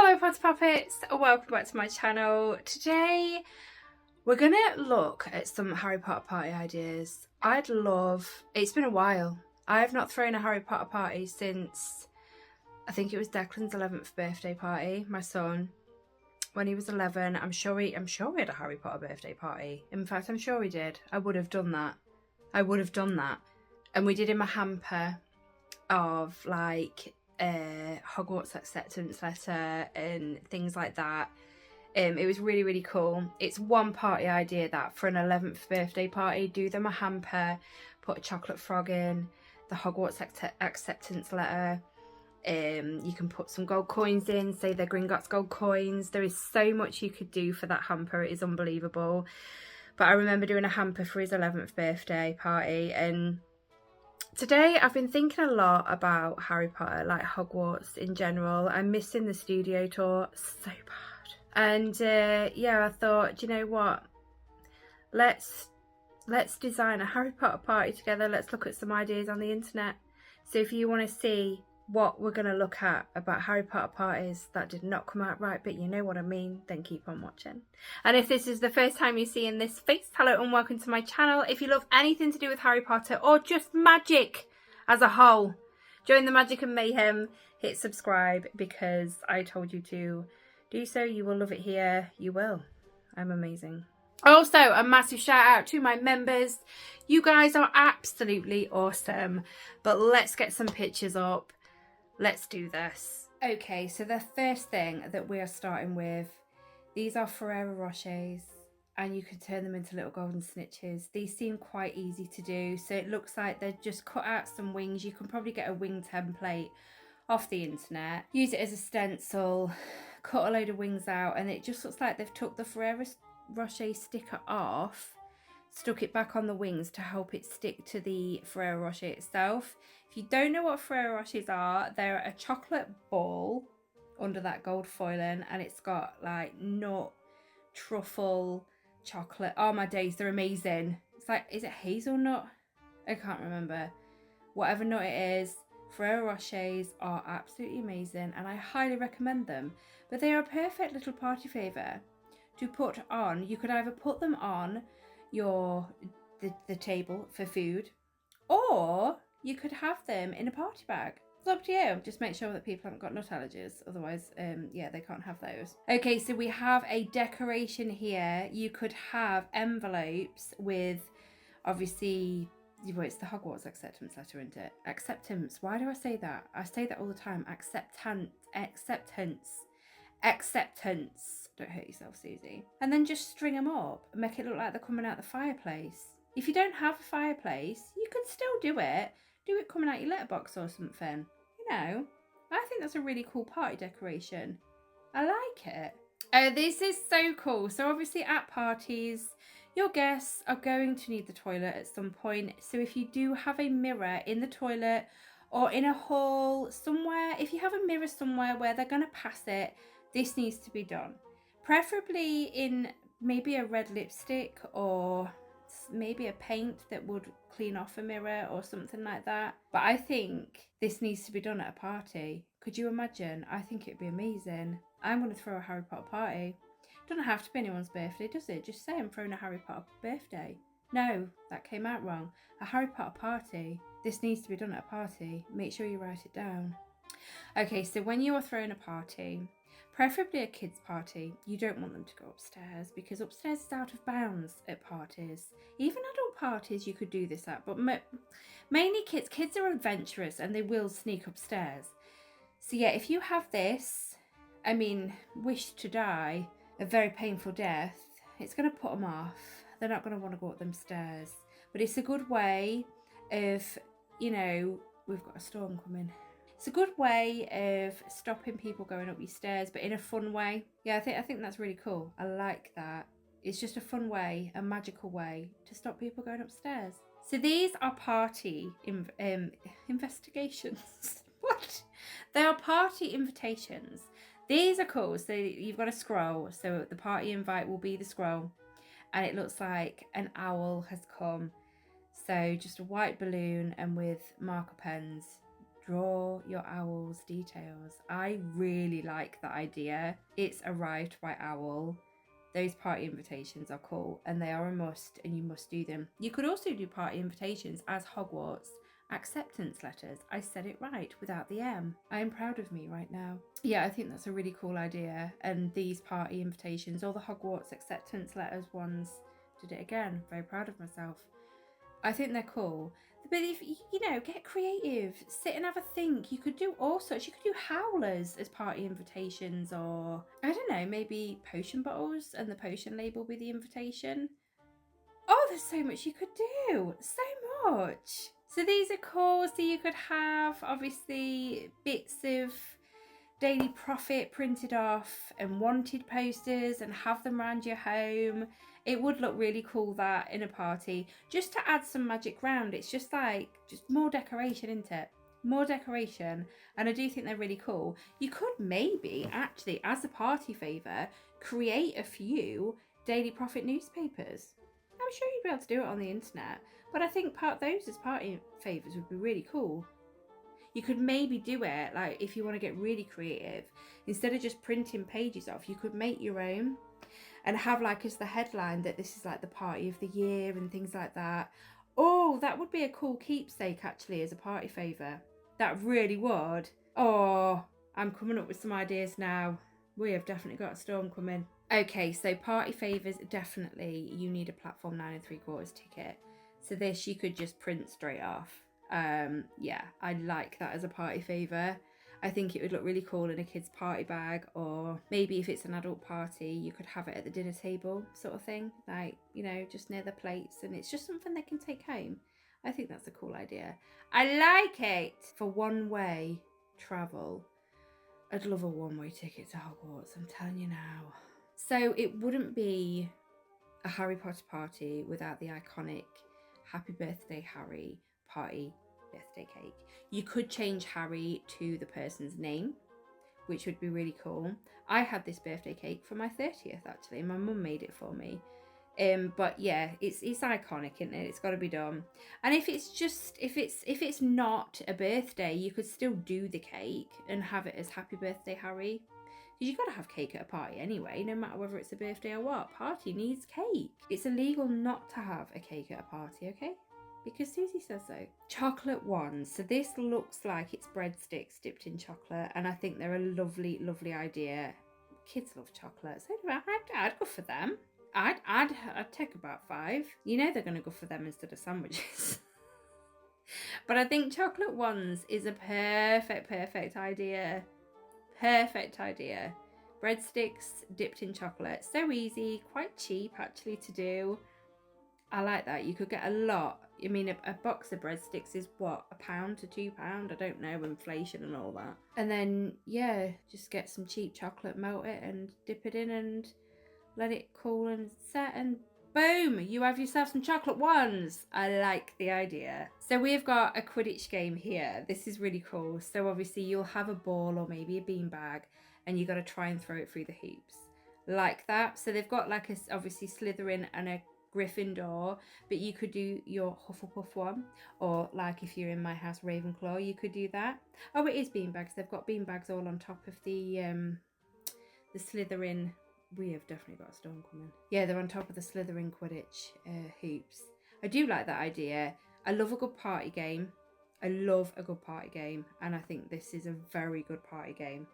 Hello Potter Poppets, welcome back to my channel. Today we're gonna look at some Harry Potter party ideas. It's been a while. I have not thrown a Harry Potter party since, I think it was Declan's 11th birthday party, my son. When he was 11, I'm sure we had a Harry Potter birthday party. In fact, I'm sure we did. I would have done that. And we did him a hamper of like Hogwarts acceptance letter and things like that. It was really, really cool. It's one party idea that for an 11th birthday party, do them a hamper, put a chocolate frog in, the Hogwarts acceptance letter. You can put some gold coins in, say they're Gringotts gold coins. There is so much you could do for that hamper. It is unbelievable. But I remember doing a hamper for his 11th birthday party, and today I've been thinking a lot about Harry Potter, like Hogwarts in general. I'm missing the studio tour so bad. And yeah, I thought, you know what? Let's design a Harry Potter party together. Let's look at some ideas on the internet. So if you want to see what we're going to look at about Harry Potter parties that did not come out right, but you know what I mean, then keep on watching. And if this is the first time you're seeing this face, hello and welcome to my channel. If you love anything to do with Harry Potter or just magic as a whole, join the magic and mayhem, hit subscribe because I told you to do so. You will love it here. You will. I'm amazing. Also, a massive shout out to my members. You guys are absolutely awesome. But let's get some pictures up. Let's do this. Okay, so the first thing that we are starting with, these are Ferrero Rochers, and you can turn them into little golden snitches. These seem quite easy to do, so it looks like they've just cut out some wings. You can probably get a wing template off the internet, use it as a stencil, cut a load of wings out, and it just looks like they've took the Ferrero Rocher sticker off, stuck it back on the wings to help it stick to the Ferrero Rocher itself. If you don't know what Ferrero Rochers are, they're a chocolate ball under that gold foiling, and it's got like nut, truffle, chocolate. Oh my days, they're amazing. It's like, is it hazelnut? I can't remember. Whatever nut it is, Ferrero Rochers are absolutely amazing and I highly recommend them. But they are a perfect little party favour to put on. You could either put them on the table for food, or you could have them in a party bag. It's up to you. Just make sure that people haven't got nut allergies. Otherwise, yeah, they can't have those. Okay, so we have a decoration here. You could have envelopes with, obviously, well, it's the Hogwarts acceptance letter, isn't it? Acceptance. Why do I say that? I say that all the time. Acceptance. Don't hurt yourself, Susie. And then just string them up and make it look like they're coming out the fireplace. If you don't have a fireplace, you could still do it. Do it coming out your letterbox or something. You know, I think that's a really cool party decoration. I like it. This is so cool. So obviously at parties, your guests are going to need the toilet at some point. So if you do have a mirror in the toilet or in a hall somewhere, if you have a mirror somewhere where they're going to pass it, this needs to be done. Preferably in maybe a red lipstick or maybe a paint that would clean off a mirror or something like that. But I think this needs to be done at a party. Could you imagine? I think it'd be amazing. I'm going to throw a Harry Potter party. Doesn't have to be anyone's birthday, does it? Just say I'm throwing a Harry Potter birthday. No, that came out wrong. A Harry Potter party. This needs to be done at a party. Make sure you write it down. Okay, so when you are throwing a party, preferably a kids' party, you don't want them to go upstairs because upstairs is out of bounds at parties. Even adult parties you could do this at, but mainly kids. Kids are adventurous and they will sneak upstairs. So yeah, if you have this, I mean, wish to die a very painful death, it's going to put them off. They're not going to want to go up them stairs. But it's a good way of, you know, we've got a storm coming. It's a good way of stopping people going up your stairs, but in a fun way. Yeah, I think that's really cool. I like that. It's just a fun way, a magical way to stop people going upstairs. So these are party investigations. What? They are party invitations. These are cool. So you've got a scroll. So the party invite will be the scroll. And it looks like an owl has come. So just a white balloon and with marker pens Draw your owl's details. I really like that idea. It's arrived by owl. Those party invitations are cool and they are a must and you must do them. You could also do party invitations as Hogwarts acceptance letters. I said it right without the M. I am proud of me right now. Yeah, I think that's a really cool idea. And these party invitations, all the Hogwarts acceptance letters ones, did it again. Very proud of myself. I think they're cool. But if, you know, get creative, sit and have a think. You could do all sorts. You could do howlers as party invitations, or I don't know, maybe potion bottles and the potion label with the invitation. Oh, there's so much you could do. So much. So these are cool. So you could have obviously bits of Daily Profit printed off and wanted posters and have them around your home. It would look really cool that in a party, just to add some magic round. It's just like, just more decoration, isn't it? More decoration. And I do think they're really cool. You could maybe actually, as a party favour, create a few Daily Profit newspapers. I'm sure you'd be able to do it on the internet, but I think those as party favours would be really cool. You could maybe do it, like if you want to get really creative, instead of just printing pages off, you could make your own and have like as the headline that this is like the party of the year and things like that. Oh, that would be a cool keepsake actually as a party favour. That really would. Oh, I'm coming up with some ideas now. We have definitely got a storm coming. Okay, so party favours, definitely you need a platform 9 3/4 ticket. So this you could just print straight off. Yeah, I like that as a party favour. I think it would look really cool in a kid's party bag, or maybe if it's an adult party, you could have it at the dinner table sort of thing, like, you know, just near the plates, and it's just something they can take home. I think that's a cool idea. I like it. For one-way travel, I'd love a one-way ticket to Hogwarts, I'm telling you now. So it wouldn't be a Harry Potter party without the iconic Happy Birthday Harry party birthday cake. You could change Harry to the person's name, which would be really cool. I had this birthday cake for my 30th actually. My mum made it for me. But yeah, it's iconic, isn't it? It's got to be done. And if it's not a birthday, you could still do the cake and have it as Happy Birthday Harry. Because you've got to have cake at a party anyway, no matter whether it's a birthday or what. Party needs cake. It's illegal not to have a cake at a party, okay? Because Susie says so. Chocolate ones. So this looks like it's breadsticks dipped in chocolate, and I think they're a lovely, lovely idea. Kids love chocolate, so I'd go for them. I'd take about 5. You know they're going to go for them instead of sandwiches. But I think chocolate ones is a perfect idea. Perfect idea. Breadsticks dipped in chocolate. So easy, quite cheap actually to do. I like that. You could get a lot. I mean, a box of breadsticks is what, £1 to £2? I don't know, inflation and all that. And then, yeah, just get some cheap chocolate, melt it and dip it in and let it cool and set, and boom, you have yourself some chocolate ones. I like the idea. So we've got a Quidditch game here. This is really cool. So obviously you'll have a ball or maybe a beanbag and you got to try and throw it through the hoops. Like that. So they've got like obviously Slytherin and a Gryffindor, but you could do your Hufflepuff one, or like if you're in my house Ravenclaw, you could do that. Oh, it is beanbags. They've got beanbags all on top of the Slytherin. We have definitely got a storm coming. Yeah, they're on top of the Slytherin Quidditch hoops. I do like that idea. I love a good party game. I love a good party game, and I think this is a very good party game.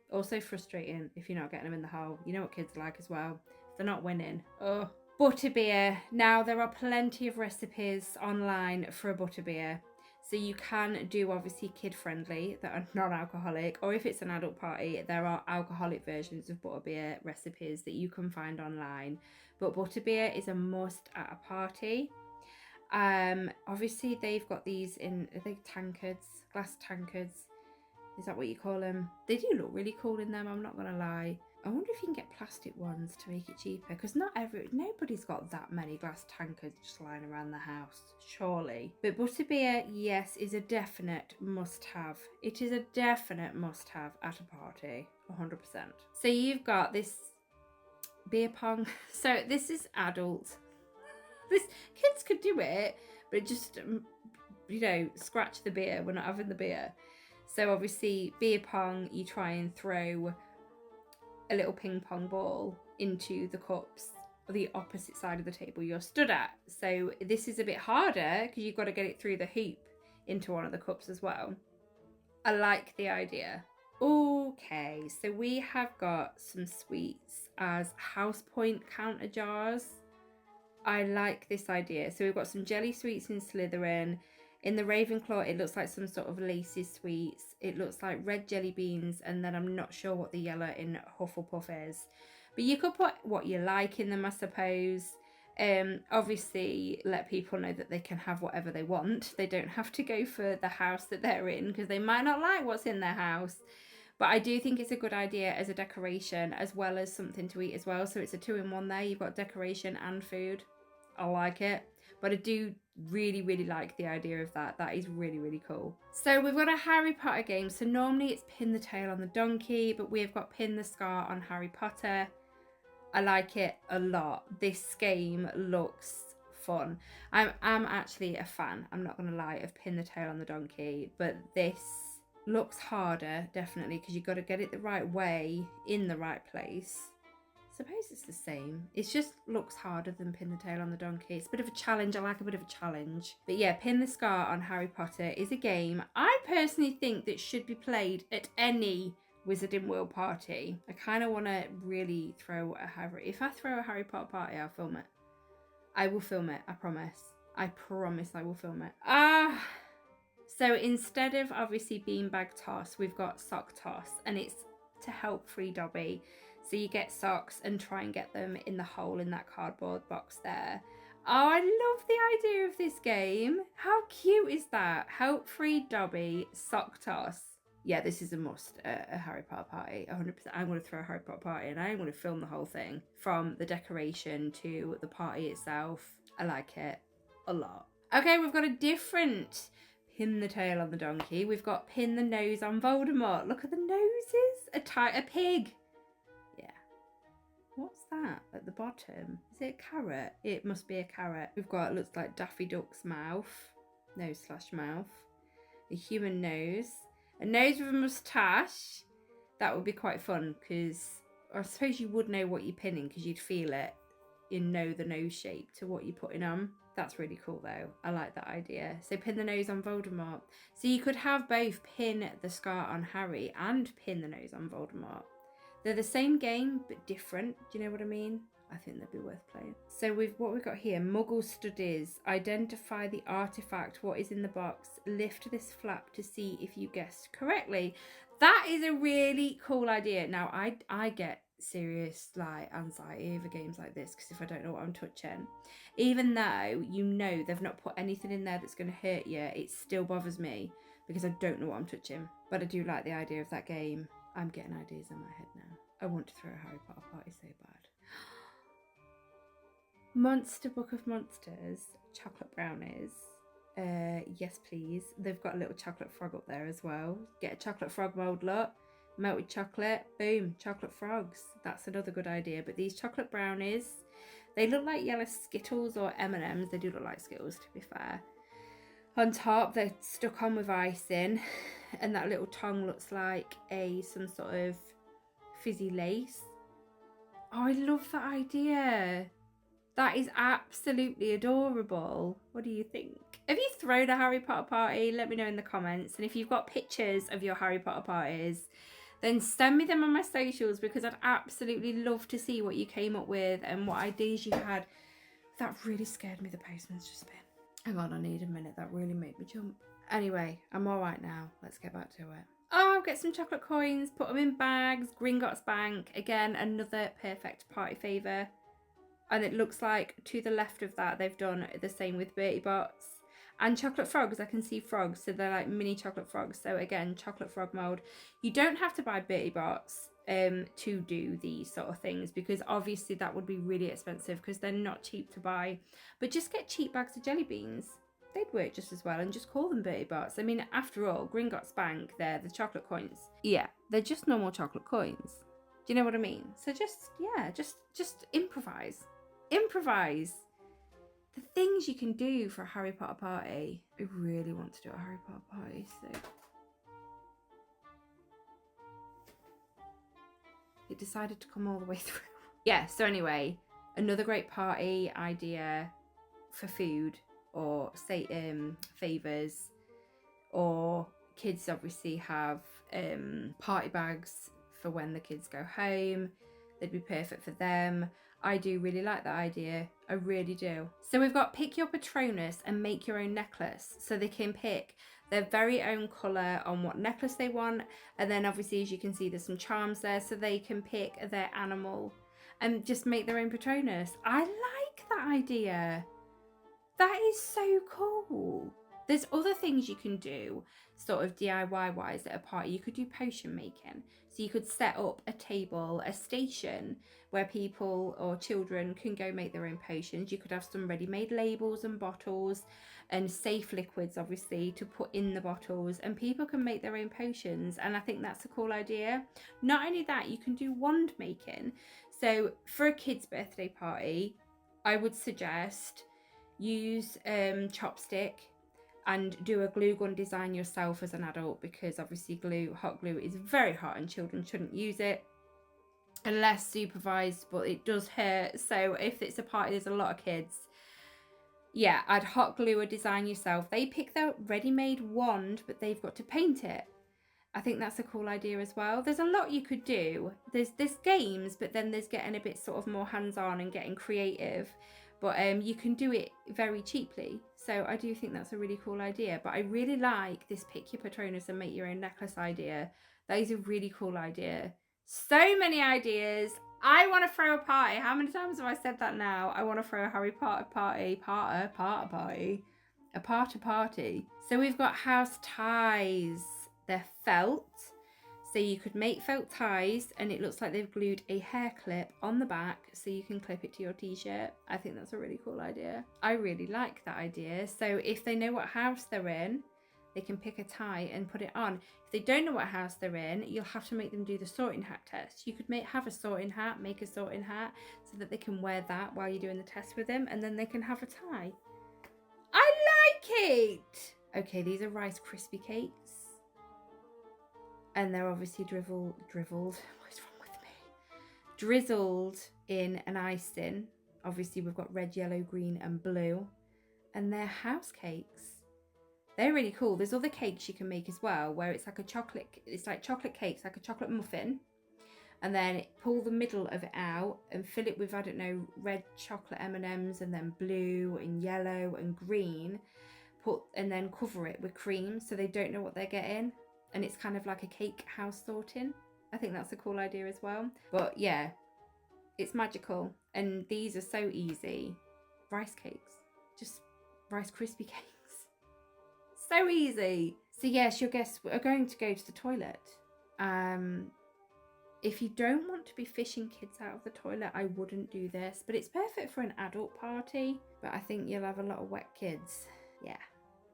Also frustrating if you're not getting them in the hole. You know what kids are like as well. If they're not winning. Oh. Butterbeer. Now there are plenty of recipes online for a butterbeer. So you can do obviously kid friendly that are non-alcoholic, or if it's an adult party, there are alcoholic versions of butterbeer recipes that you can find online. But butterbeer is a must at a party. Obviously they've got these in, I think, tankards, glass tankards. Is that what you call them? They do look really cool in them, I'm not gonna lie. I wonder if you can get plastic ones to make it cheaper, because nobody's got that many glass tankards just lying around the house, surely. But butterbeer, yes, is a definite must-have. It is a definite must-have at a party, 100%. So you've got this beer pong. So this is adult. Kids could do it, but just, you know, scratch the beer. We're not having the beer. So obviously beer pong, you try and throw a little ping pong ball into the cups or the opposite side of the table you're stood at. So this is a bit harder because you've got to get it through the hoop into one of the cups as well. I like the idea. Okay, so we have got some sweets as house point counter jars. I like this idea. So we've got some jelly sweets in Slytherin. In the Ravenclaw, it looks like some sort of lacy sweets. It looks like red jelly beans, and then I'm not sure what the yellow in Hufflepuff is. But you could put what you like in them, I suppose. Obviously, let people know that they can have whatever they want. They don't have to go for the house that they're in because they might not like what's in their house. But I do think it's a good idea as a decoration as well as something to eat as well. So it's a 2-in-1 there. You've got decoration and food. I like it. But I do really, really like the idea of that. That is really, really cool. So we've got a Harry Potter game. So normally it's pin the tail on the donkey, but we've got pin the scar on Harry Potter. I like it a lot. This game looks fun. I'm actually a fan, I'm not going to lie, of pin the tail on the donkey. But this looks harder, definitely, because you've got to get it the right way in the right place. Suppose it's the same. It just looks harder than pin the tail on the donkey. It's a bit of a challenge. I like a bit of a challenge. But yeah, pin the scar on Harry Potter is a game I personally think that should be played at any Wizarding World party. I kind of want to really throw a Harry... If I throw a Harry Potter party, I'll film it. I will film it. I promise. I promise I will film it. So instead of obviously beanbag toss, we've got sock toss, and it's to help free Dobby. So you get socks and try and get them in the hole in that cardboard box there. Oh, I love the idea of this game. How cute is that? Help free Dobby, sock toss. Yeah, this is a must, a Harry Potter party, 100%. I'm going to throw a Harry Potter party and I'm going to film the whole thing. From the decoration to the party itself. I like it a lot. Okay, we've got a different pin the tail on the donkey. We've got pin the nose on Voldemort. Look at the noses. A pig. Yeah. What's that at the bottom? Is it a carrot? It must be a carrot. We've got, looks like Daffy Duck's mouth. Nose/mouth. A human nose. A nose with a moustache. That would be quite fun because I suppose you would know what you're pinning because you'd feel it. You know the nose shape to what you're putting on. That's really cool though. I like that idea. So pin the nose on Voldemort. So you could have both pin the scar on Harry and pin the nose on Voldemort. They're the same game but different. Do you know what I mean? I think they'd be worth playing. So what we've got here, Muggle studies. Identify the artifact, what is in the box. Lift this flap to see if you guessed correctly. That is a really cool idea. Now, I get serious like anxiety over games like this because if I don't know what I'm touching, even though you know they've not put anything in there that's going to hurt you, it still bothers me because I don't know what I'm touching. But I do like the idea of that game. I'm getting ideas in my head now. I want to throw a Harry Potter party so bad. Monster Book of Monsters, chocolate brownies. Yes please. They've got a little chocolate frog up there as well. Get a chocolate frog mold, look. Melted chocolate, boom, chocolate frogs. That's another good idea. But these chocolate brownies, they look like yellow Skittles or M&Ms. They do look like Skittles, to be fair. On top, they're stuck on with icing. And that little tongue looks like some sort of fizzy lace. Oh, I love that idea. That is absolutely adorable. What do you think? Have you thrown a Harry Potter party? Let me know in the comments. And if you've got pictures of your Harry Potter parties, then send me them on my socials because I'd absolutely love to see what you came up with and what ideas you had. That really scared me, the postman's just been. Hang on, I need a minute. That really made me jump. Anyway, I'm all right now. Let's get back to it. Oh, get some chocolate coins, put them in bags. Gringotts Bank. Again, another perfect party favour. And it looks like to the left of that, they've done the same with Bertie Bott's. And chocolate frogs, I can see frogs. So they're like mini chocolate frogs. So again, chocolate frog mold. You don't have to buy Bertie Bott's to do these sort of things. Because obviously that would be really expensive. Because they're not cheap to buy. But just get cheap bags of jelly beans. They'd work just as well. And just call them Bertie Bott's. I mean, after all, Gringotts Bank, they're the chocolate coins. Yeah, they're just normal chocolate coins. Do you know what I mean? So just, yeah, just improvise. Improvise. The things you can do for a Harry Potter party. I really want to do a Harry Potter party, so It decided to come all the way through. Yeah, so anyway, another great party idea for food or say favours, or kids obviously have party bags for when the kids go home. They'd be perfect for them. I do really like that idea. I really do. So we've got pick your Patronus and make your own necklace. So they can pick their very own colour on what necklace they want. And then obviously, as you can see, there's some charms there. So they can pick their animal and just make their own Patronus. I like that idea. That is so cool. There's other things you can do, sort of DIY wise at a party. You could do potion making. So you could set up a table, a station where people or children can go make their own potions. You could have some ready-made labels and bottles and safe liquids, obviously, to put in the bottles, and people can make their own potions. And I think that's a cool idea. Not only that, you can do wand making. So for a kid's birthday party, I would suggest use chopstick and do a glue gun design yourself as an adult, because obviously hot glue is very hot and children shouldn't use it unless supervised, but it does hurt. So if it's a party there's a lot of kids, yeah, I'd hot glue a design yourself. They pick their ready-made wand, but they've got to paint it. I think that's a cool idea as well. There's a lot you could do. There's games, but then there's getting a bit sort of more hands-on and getting creative. But you can do it very cheaply. So I do think that's a really cool idea. But I really like this pick your Patronus and make your own necklace idea. That is a really cool idea. So many ideas. I want to throw a party. How many times have I said that now? I want to throw a Harry Potter party. A party. So we've got house ties. They're felt. So you could make felt ties, and it looks like they've glued a hair clip on the back so you can clip it to your t-shirt. I think that's a really cool idea. I really like that idea. So if they know what house they're in, they can pick a tie and put it on. If they don't know what house they're in, you'll have to make them do the sorting hat test. You could have a sorting hat so that they can wear that while you're doing the test with them, and then they can have a tie. I like it! Okay, these are Rice Krispie cakes. And they're obviously dribbled. What is wrong with me? Drizzled in an icing. Obviously, we've got red, yellow, green, and blue. And they're house cakes. They're really cool. There's other cakes you can make as well, where it's like a chocolate. It's like chocolate cakes, like a chocolate muffin. And then pull the middle of it out and fill it with, I don't know, red chocolate M&Ms, and then blue and yellow and green. And then cover it with cream so they don't know what they're getting. And it's kind of like a cake house sorting. I think that's a cool idea as well. But yeah, it's magical. And these are so easy. Rice cakes. Just Rice Krispie cakes. So easy. So yes, your guests are going to go to the toilet. If you don't want to be fishing kids out of the toilet, I wouldn't do this. But it's perfect for an adult party. But I think you'll have a lot of wet kids. Yeah.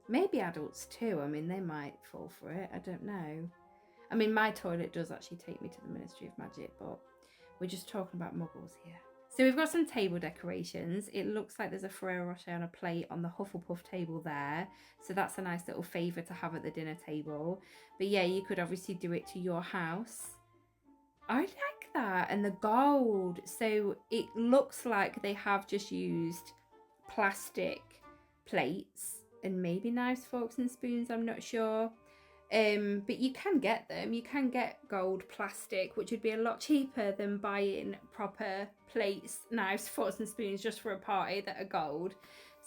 Maybe adults too. I mean, they might fall for it. I don't know. I mean, my toilet does actually take me to the Ministry of Magic, but we're just talking about muggles here. So we've got some table decorations. It looks like there's a Ferrero Rocher on a plate on the Hufflepuff table there. So that's a nice little favour to have at the dinner table. But yeah, you could obviously do it to your house. I like that. And the gold. So it looks like they have just used plastic plates and maybe knives, forks and spoons, I'm not sure. But you can get them. You can get gold plastic, which would be a lot cheaper than buying proper plates, knives, forks and spoons just for a party that are gold.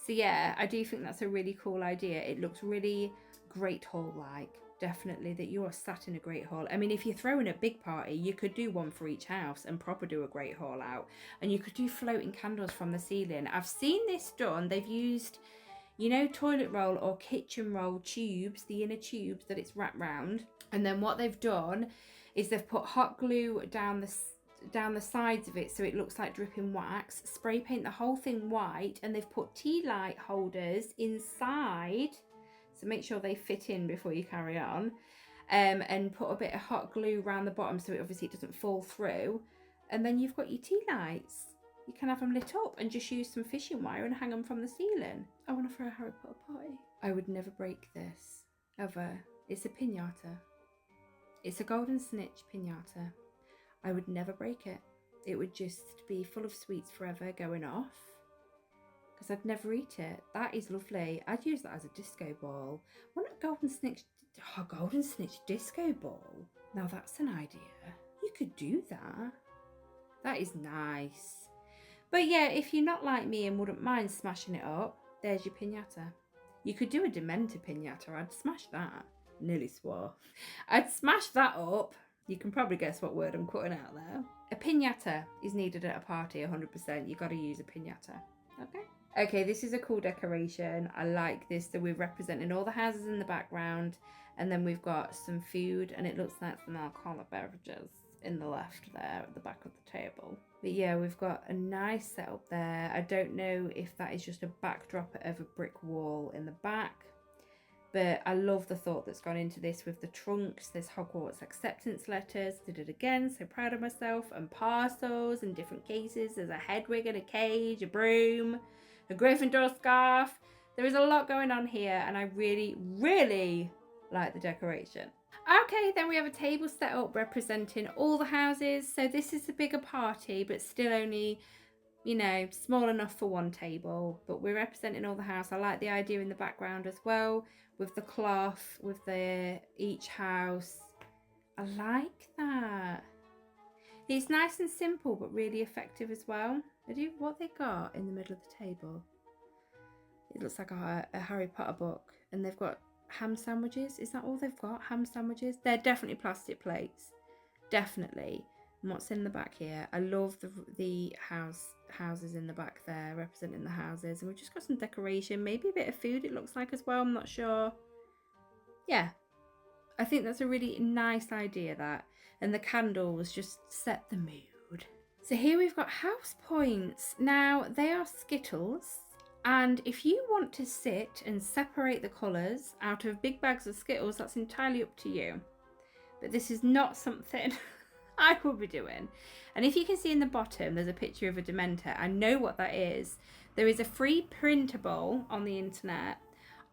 So yeah, I do think that's a really cool idea. It looks really Great Hall-like. Definitely that you are sat in a Great Hall. I mean, if you're throwing a big party, you could do one for each house and proper do a Great Hall out. And you could do floating candles from the ceiling. I've seen this done. They've used, you know, toilet roll or kitchen roll tubes, the inner tubes that it's wrapped round. And then what they've done is they've put hot glue down the sides of it so it looks like dripping wax, spray paint the whole thing white, and they've put tea light holders inside, so make sure they fit in before you carry on, and put a bit of hot glue around the bottom so it obviously doesn't fall through, and then you've got your tea lights. You can have them lit up and just use some fishing wire and hang them from the ceiling. I want to throw a Harry Potter party. I would never break this, ever. It's a pinata. It's a golden snitch pinata. I would never break it. It would just be full of sweets forever going off because I'd never eat it. That is lovely. I'd use that as a disco ball. What a golden snitch disco ball. Now that's an idea. You could do that. That is nice. But yeah, if you're not like me and wouldn't mind smashing it up, there's your piñata. You could do a Dementor piñata. I'd smash that. Nearly swore. I'd smash that up. You can probably guess what word I'm cutting out there. A piñata is needed at a party, 100%. You've got to use a piñata. Okay? Okay, this is a cool decoration. I like this. So we're representing all the houses in the background. And then we've got some food. And it looks like some alcoholic beverages in the left there at the back of the table. But yeah, we've got a nice setup there. I don't know if that is just a backdrop of a brick wall in the back. But I love the thought that's gone into this with the trunks. There's Hogwarts acceptance letters. Did it again. So proud of myself. And parcels in different cases. There's a Hedwig and a cage, a broom, a Gryffindor scarf. There is a lot going on here. And I really, really like the decoration. Okay, then we have a table set up representing all the houses. So this is a bigger party, but still only, you know, small enough for one table. But we're representing all the house. I like the idea in the background as well, with the cloth, with each house. I like that. It's nice and simple, but really effective as well. What they got in the middle of the table? It looks like a Harry Potter book, and they've got ham sandwiches. Is that all they've got? Ham sandwiches? They're definitely plastic plates. Definitely. And what's in the back here? I love the houses in the back there, representing the houses. And we've just got some decoration, maybe a bit of food it looks like as well. I'm not sure. Yeah. I think that's a really nice idea, that. And the candles just set the mood. So here we've got house points. Now, they are Skittles. And if you want to sit and separate the colours out of big bags of Skittles, that's entirely up to you. But this is not something I will be doing. And if you can see in the bottom, there's a picture of a Dementor. I know what that is. There is a free printable on the internet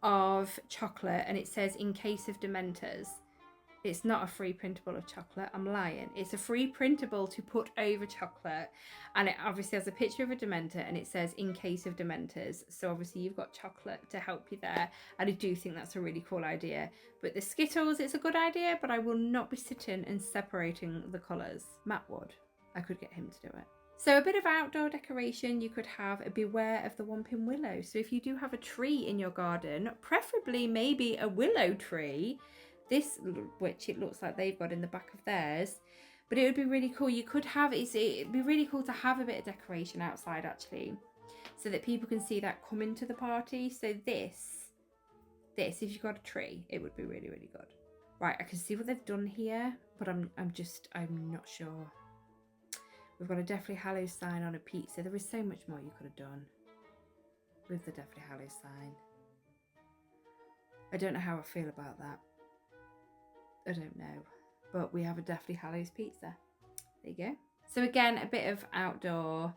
of chocolate, and it says in case of Dementors. It's not a free printable of chocolate. I'm lying. It's a free printable to put over chocolate. And it obviously has a picture of a Dementor, and it says in case of Dementors. So obviously you've got chocolate to help you there. And I do think that's a really cool idea. But the Skittles, it's a good idea, but I will not be sitting and separating the colours. Matt would. I could get him to do it. So a bit of outdoor decoration, you could have a beware of the Whomping Willow. So if you do have a tree in your garden, preferably maybe a willow tree, this, which it looks like they've got in the back of theirs, but it would be really cool. You could have, it'd be really cool to have a bit of decoration outside actually, so that people can see that come into the party. So this, if you've got a tree, it would be really, really good. Right, I can see what they've done here, but I'm not sure. We've got a Deathly Hallows sign on a pizza. There is so much more you could have done with the Deathly Hallows sign. I don't know how I feel about that. I don't know, but we have a Deathly Hallows pizza. There you go. So again, a bit of outdoor.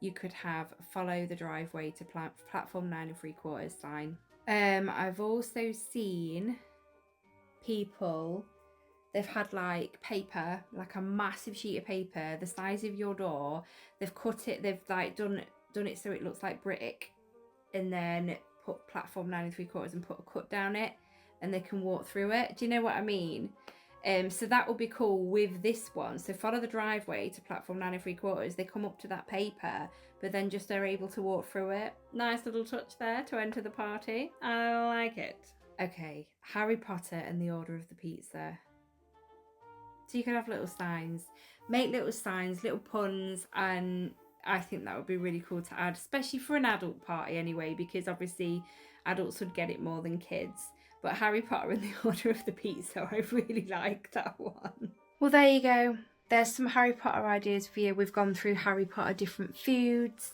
You could have follow the driveway to platform 9 3/4 sign. I've also seen people, they've had like paper, like a massive sheet of paper the size of your door. They've cut it, they've like done it so it looks like brick, and then put platform 9 3/4 and put a cut down it, and they can walk through it. Do you know what I mean? So that will be cool with this one. So follow the driveway to platform 9 3/4. They come up to that paper, but then just are able to walk through it. Nice little touch there to enter the party. I like it. Okay, Harry Potter and the Order of the Pizza. So you can have little signs, make little signs, little puns, and I think that would be really cool to add, especially for an adult party anyway, because obviously adults would get it more than kids. But Harry Potter and the Order of the Pizza, I really like that one. Well, there you go. There's some Harry Potter ideas for you. We've gone through Harry Potter different foods,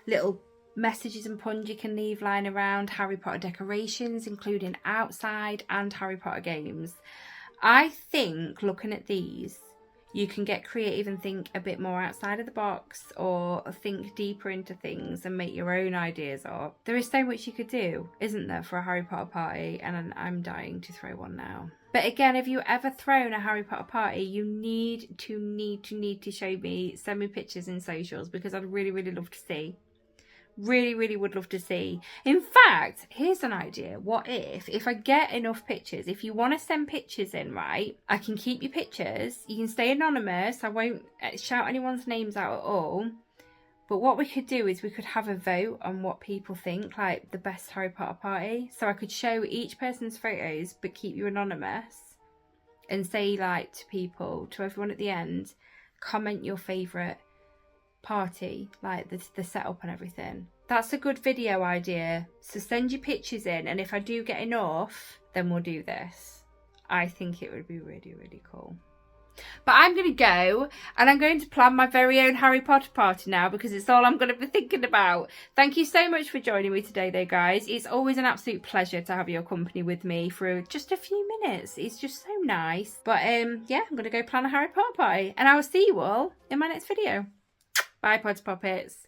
little messages and puns you can leave lying around, Harry Potter decorations, including outside, and Harry Potter games. I think looking at these, you can get creative and think a bit more outside of the box, or think deeper into things and make your own ideas up. There is so much you could do, isn't there, for a Harry Potter party? And I'm dying to throw one now. But again, if you ever thrown a Harry Potter party, you need to show me, send me pictures in socials, because I'd really love to see. Really would love to see. In fact, here's an idea. What if I get enough pictures, if you want to send pictures in, right, I can keep your pictures. You can stay anonymous. I won't shout anyone's names out at all. But what we could do is we could have a vote on what people think, like the best Harry Potter party. So I could show each person's photos, but keep you anonymous, and say, like, to people, to everyone at the end, comment your favourite party, like the setup and everything. That's a good video idea. So send your pictures in, and if I do get enough, then we'll do this. I think it would be really cool. But I'm going to go, and I'm going to plan my very own Harry Potter party now, because it's all I'm going to be thinking about. Thank you so much for joining me today though, guys. It's always an absolute pleasure to have your company with me for just a few minutes. It's just so nice. But yeah, I'm going to go plan a Harry Potter party, and I will see you all in my next video. Bye, Pods Poppets.